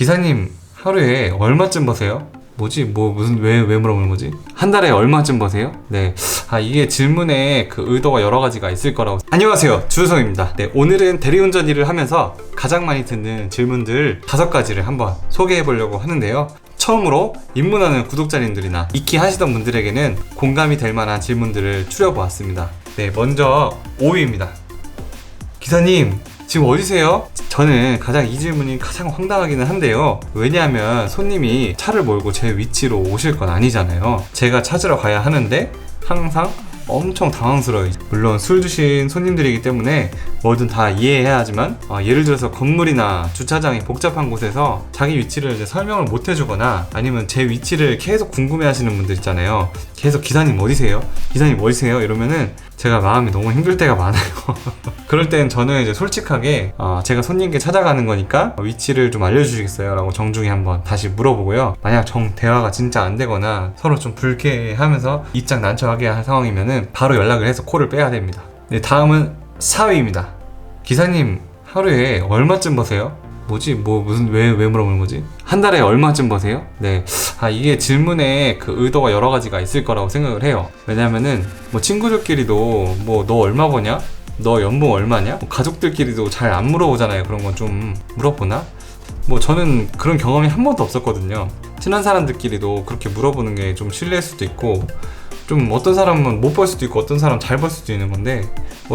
기사님 하루에 얼마쯤 버세요? 뭐지? 왜 물어보는 거지? 한 달에 얼마쯤 버세요? 네. 이게 질문에 그 의도가 여러 가지가 있을 거라고. 안녕하세요. 주우성입니다. 네. 오늘은 대리운전 일을 하면서 가장 많이 듣는 질문들 5가지를 한번 소개해 보려고 하는데요. 처음으로 입문하는 구독자님들이나 익히 하시던 분들에게는 공감이 될 만한 질문들을 추려보았습니다. 네. 먼저 5위입니다. 기사님, 지금 어디세요? 저는 이 질문이 가장 황당하기는 한데요. 왜냐하면 손님이 차를 몰고 제 위치로 오실 건 아니잖아요. 제가 찾으러 가야 하는데 항상 엄청 당황스러워요. 물론 술 드신 손님들이기 때문에 뭐든 다 이해해야 하지만 예를 들어서 건물이나 주차장이 복잡한 곳에서 자기 위치를 이제 설명을 못 해주거나 아니면 제 위치를 계속 궁금해 하시는 분들 있잖아요. 계속 기사님 어디세요? 기사님 어디세요? 이러면은 제가 마음이 너무 힘들 때가 많아요. 그럴 땐 저는 이제 솔직하게 제가 손님께 찾아가는 거니까 위치를 좀 알려주시겠어요? 라고 정중히 한번 다시 물어보고요. 만약 대화가 진짜 안 되거나 서로 좀 불쾌하면서 입장 난처하게 한 상황이면은 바로 연락을 해서 콜을 빼야 됩니다. 네, 다음은 4위입니다. 기사님 하루에 얼마쯤 버세요? 뭐지? 왜 물어보는 거지? 한 달에 얼마쯤 버세요? 네. 이게 질문에 그 의도가 여러 가지가 있을 거라고 생각을 해요. 왜냐면은 친구들끼리도 너 얼마 버냐? 너 연봉 얼마냐? 가족들끼리도 잘 안 물어보잖아요. 그런 건 좀 물어보나? 저는 그런 경험이 한 번도 없었거든요. 친한 사람들끼리도 그렇게 물어보는 게 좀 실례일 수도 있고, 좀 어떤 사람은 못 벌 수도 있고 어떤 사람은 잘 벌 수도 있는 건데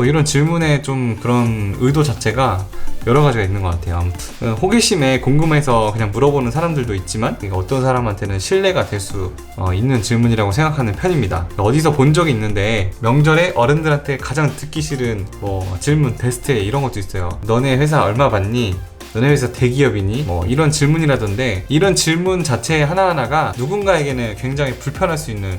이런 질문에 좀 그런 의도 자체가 여러 가지가 있는 것 같아요. 호기심에 궁금해서 그냥 물어보는 사람들도 있지만 어떤 사람한테는 신뢰가 될 수 있는 질문이라고 생각하는 편입니다. 어디서 본 적이 있는데 명절에 어른들한테 가장 듣기 싫은 질문 베스트에 이런 것도 있어요. 너네 회사 얼마 받니? 너네 회사 대기업이니? 이런 질문이라던데, 이런 질문 자체 하나하나가 누군가에게는 굉장히 불편할 수 있는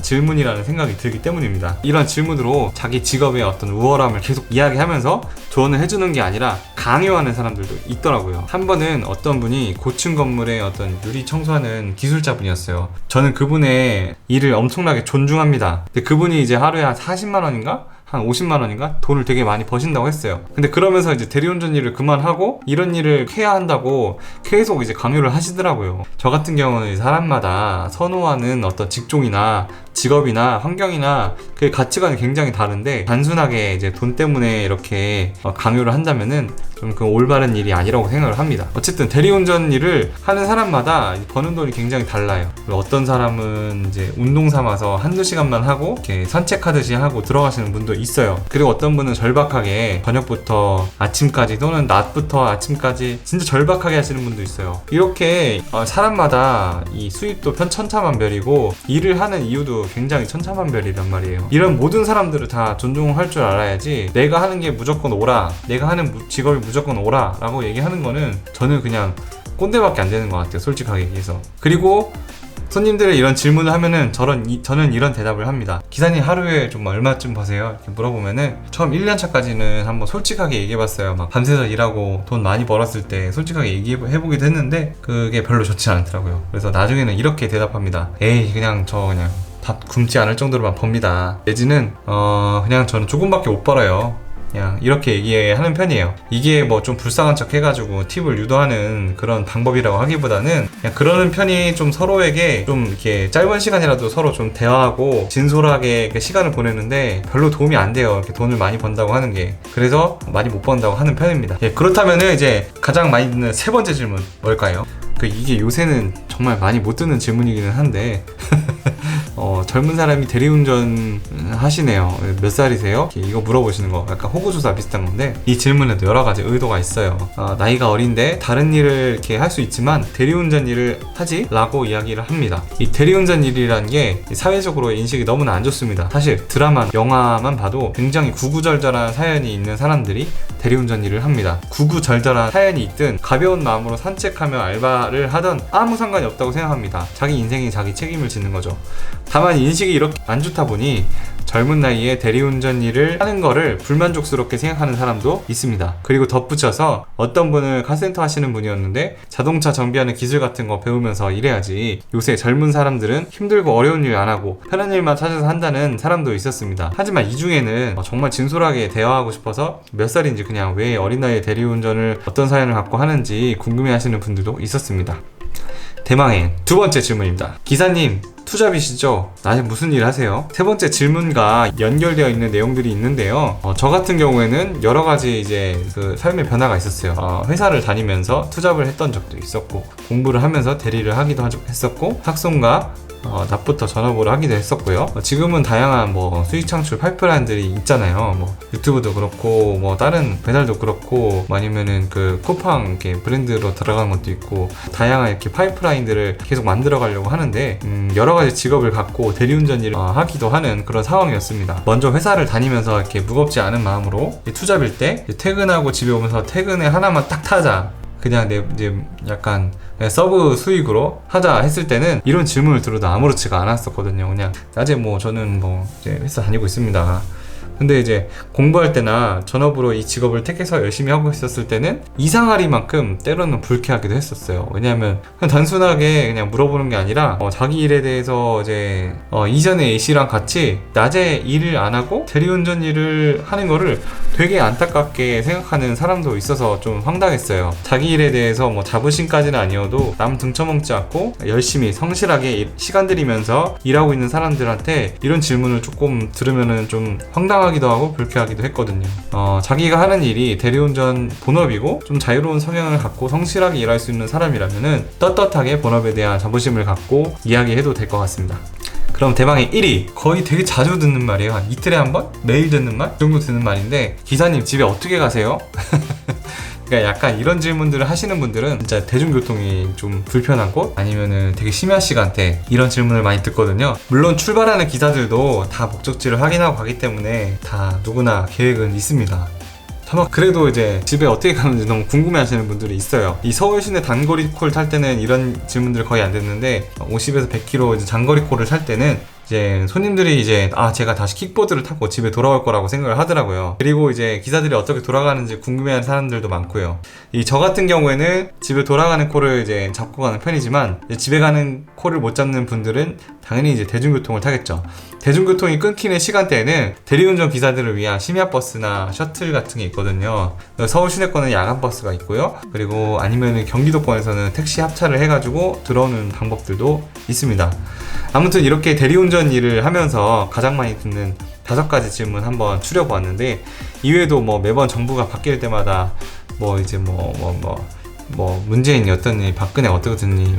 질문이라는 생각이 들기 때문입니다. 이런 질문으로 자기 직업의 어떤 우월함을 계속 이야기하면서 조언을 해주는 게 아니라 강요하는 사람들도 있더라고요. 한 번은 어떤 분이 고층 건물에 어떤 유리 청소하는 기술자분이었어요. 저는 그분의 일을 엄청나게 존중합니다. 근데 그분이 이제 하루에 한 40만 원인가? 한 50만 원인가? 돈을 되게 많이 버신다고 했어요. 근데 그러면서 이제 대리운전 일을 그만하고 이런 일을 해야 한다고 계속 이제 강요를 하시더라고요. 저 같은 경우는 사람마다 선호하는 어떤 직종이나 직업이나 환경이나 그 가치관이 굉장히 다른데, 단순하게 이제 돈 때문에 이렇게 강요를 한다면은 좀 그 올바른 일이 아니라고 생각을 합니다. 어쨌든 대리운전 일을 하는 사람마다 버는 돈이 굉장히 달라요. 어떤 사람은 이제 운동 삼아서 한두 시간만 하고 이렇게 산책하듯이 하고 들어가시는 분도 있어요. 그리고 어떤 분은 절박하게 저녁부터 아침까지 또는 낮부터 아침까지 진짜 절박하게 하시는 분도 있어요. 이렇게 사람마다 이 수입도 천차만별이고 일을 하는 이유도 굉장히 천차만별이란 말이에요. 이런 모든 사람들을 다 존중할 줄 알아야지 내가 하는 게 무조건 오라, 내가 하는 직업이 무조건 오라 라고 얘기하는 거는 저는 그냥 꼰대밖에 안 되는 것 같아요, 솔직하게 얘기해서. 그리고 손님들의 이런 질문을 하면은 저는 이런 대답을 합니다. 기사님 하루에 좀 얼마쯤 버세요? 이렇게 물어보면은 처음 1년차까지는 한번 솔직하게 얘기해봤어요. 막 밤새서 일하고 돈 많이 벌었을 때 솔직하게 얘기해보기도 했는데 그게 별로 좋지 않더라고요. 그래서 나중에는 이렇게 대답합니다. 에이 그냥 밥 굶지 않을 정도로만 법니다. 내지는 그냥 저는 조금밖에 못 벌어요. 그냥 이렇게 얘기하는 편이에요. 이게 좀 불쌍한 척 해가지고 팁을 유도하는 그런 방법이라고 하기보다는 그냥 그러는 편이 좀 서로에게 좀 이렇게 짧은 시간이라도 서로 좀 대화하고 진솔하게 시간을 보내는데 별로 도움이 안 돼요. 이렇게 돈을 많이 번다고 하는 게. 그래서 많이 못 번다고 하는 편입니다. 그렇다면은 이제 가장 많이 듣는 3번째 질문 뭘까요? 이게 요새는 정말 많이 못 듣는 질문이기는 한데 젊은 사람이 대리운전 하시네요. 몇 살이세요? 이거 물어보시는 거 약간 호구조사 비슷한 건데, 이 질문에도 여러 가지 의도가 있어요. 나이가 어린데 다른 일을 이렇게 할 수 있지만 대리운전 일을 하지? 라고 이야기를 합니다. 이 대리운전 일이라는 게 사회적으로 인식이 너무나 안 좋습니다. 사실 드라마, 영화만 봐도 굉장히 구구절절한 사연이 있는 사람들이 대리운전 일을 합니다. 구구절절한 사연이 있든 가벼운 마음으로 산책하며 알바를 하던 아무 상관이 없다고 생각합니다. 자기 인생이 자기 책임을 지는 거죠. 다만 일반 인식이 이렇게 안 좋다 보니 젊은 나이에 대리운전 일을 하는 거를 불만족스럽게 생각하는 사람도 있습니다. 그리고 덧붙여서 어떤 분은 카센터 하시는 분이었는데 자동차 정비하는 기술 같은 거 배우면서 일해야지, 요새 젊은 사람들은 힘들고 어려운 일 안 하고 편한 일만 찾아서 한다는 사람도 있었습니다. 하지만 이 중에는 정말 진솔하게 대화하고 싶어서 몇 살인지 그냥 왜 어린 나이에 대리운전을 어떤 사연을 갖고 하는지 궁금해 하시는 분들도 있었습니다. 대망의 두 번째 질문입니다. 기사님, 투잡이시죠? 나중에 무슨 일 하세요? 세 번째 질문과 연결되어 있는 내용들이 있는데요. 저 같은 경우에는 여러 가지 이제 그 삶의 변화가 있었어요. 회사를 다니면서 투잡을 했던 적도 있었고, 공부를 하면서 대리를 하기도 했었고, 학송과 낮부터 전업으로 하기도 했었고요. 지금은 다양한 뭐 수익 창출 파이프라인들이 있잖아요. 뭐 유튜브도 그렇고, 뭐 다른 배달도 그렇고, 아니면은 그 쿠팡 이렇게 브랜드로 들어가는 것도 있고, 다양한 이렇게 파이프라인들을 계속 만들어 가려고 하는데, 여러 가지 직업을 갖고 대리운전 일을 하기도 하는 그런 상황이었습니다. 먼저 회사를 다니면서 이렇게 무겁지 않은 마음으로 투잡일 때 퇴근하고 집에 오면서 퇴근에 하나만 딱 타자, 그냥 이제 약간 서브 수익으로 하자 했을 때는 이런 질문을 들어도 아무렇지가 않았었거든요. 그냥 낮에 뭐 저는 뭐 이제 회사 다니고 있습니다. 근데 이제 공부할 때나 전업으로 이 직업을 택해서 열심히 하고 있었을 때는 이상하리만큼 때로는 불쾌하기도 했었어요. 왜냐하면 그냥 단순하게 그냥 물어보는 게 아니라 자기 일에 대해서 이제 이전의 A씨랑 같이 낮에 일을 안 하고 대리운전 일을 하는 거를 되게 안타깝게 생각하는 사람도 있어서 좀 황당했어요. 자기 일에 대해서 뭐 자부심까지는 아니어도 남 등쳐먹지 않고 열심히 성실하게 시간 들이면서 일하고 있는 사람들한테 이런 질문을 조금 들으면은 좀 황당하기도 하고 불쾌하기도 했거든요. 자기가 하는 일이 대리운전 본업이고 좀 자유로운 성향을 갖고 성실하게 일할 수 있는 사람이라면은 떳떳하게 본업에 대한 자부심을 갖고 이야기해도 될 것 같습니다. 그럼 대망의 1위, 거의 되게 자주 듣는 말이에요. 한 이틀에 한 번? 매일 듣는 말? 그 정도 듣는 말인데, 기사님 집에 어떻게 가세요? 그러니까 약간 이런 질문들을 하시는 분들은 진짜 대중교통이 좀 불편한 곳, 아니면은 되게 심야 시간대 이런 질문을 많이 듣거든요. 물론 출발하는 기사들도 다 목적지를 확인하고 가기 때문에 다 누구나 계획은 있습니다. 다만 그래도 이제 집에 어떻게 가는지 너무 궁금해 하시는 분들이 있어요. 이 서울 시내 단거리 콜 탈 때는 이런 질문들 거의 안 듣는데, 50에서 100km 이제 장거리 콜을 탈 때는 이제 손님들이 이제 제가 다시 킥보드를 타고 집에 돌아올 거라고 생각을 하더라고요. 그리고 이제 기사들이 어떻게 돌아가는지 궁금해하는 사람들도 많고요. 저 같은 경우에는 집에 돌아가는 콜을 이제 잡고 가는 편이지만, 이제 집에 가는 콜을 못 잡는 분들은 당연히 이제 대중교통을 타겠죠. 대중교통이 끊기는 시간대에는 대리운전 기사들을 위한 심야버스나 셔틀 같은 게 있거든요. 서울 시내권은 야간버스가 있고요. 그리고 아니면 경기도권에서는 택시 합차를 해가지고 들어오는 방법들도 있습니다. 아무튼 이렇게 대리운전 일을 하면서 가장 많이 듣는 5가지 질문 한번 추려보았는데, 이외에도 뭐 매번 정부가 바뀔 때마다 뭐 이제 뭐 문재인이 어떠니, 박근혜 어떻게 듣니,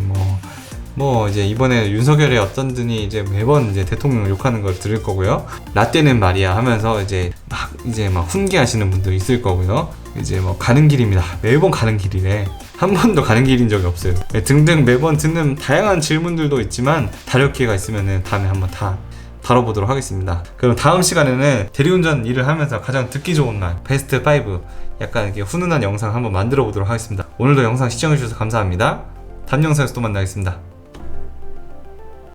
뭐 이제 이번에 윤석열이 어떤드니, 이제 매번 이제 대통령을 욕하는 걸 들을 거고요. 라떼는 말이야 하면서 이제 막 훈계하시는 분도 있을 거고요. 이제 뭐 가는 길입니다. 매번 가는 길이래. 한 번도 가는 길인 적이 없어요. 등등 매번 듣는 다양한 질문들도 있지만, 다룰 기회가 있으면은 다음에 한번 다 다뤄보도록 하겠습니다. 그럼 다음 시간에는 대리운전 일을 하면서 가장 듣기 좋은 말, 베스트 5, 약간 이렇게 훈훈한 영상 한번 만들어 보도록 하겠습니다. 오늘도 영상 시청해주셔서 감사합니다. 다음 영상에서 또 만나겠습니다.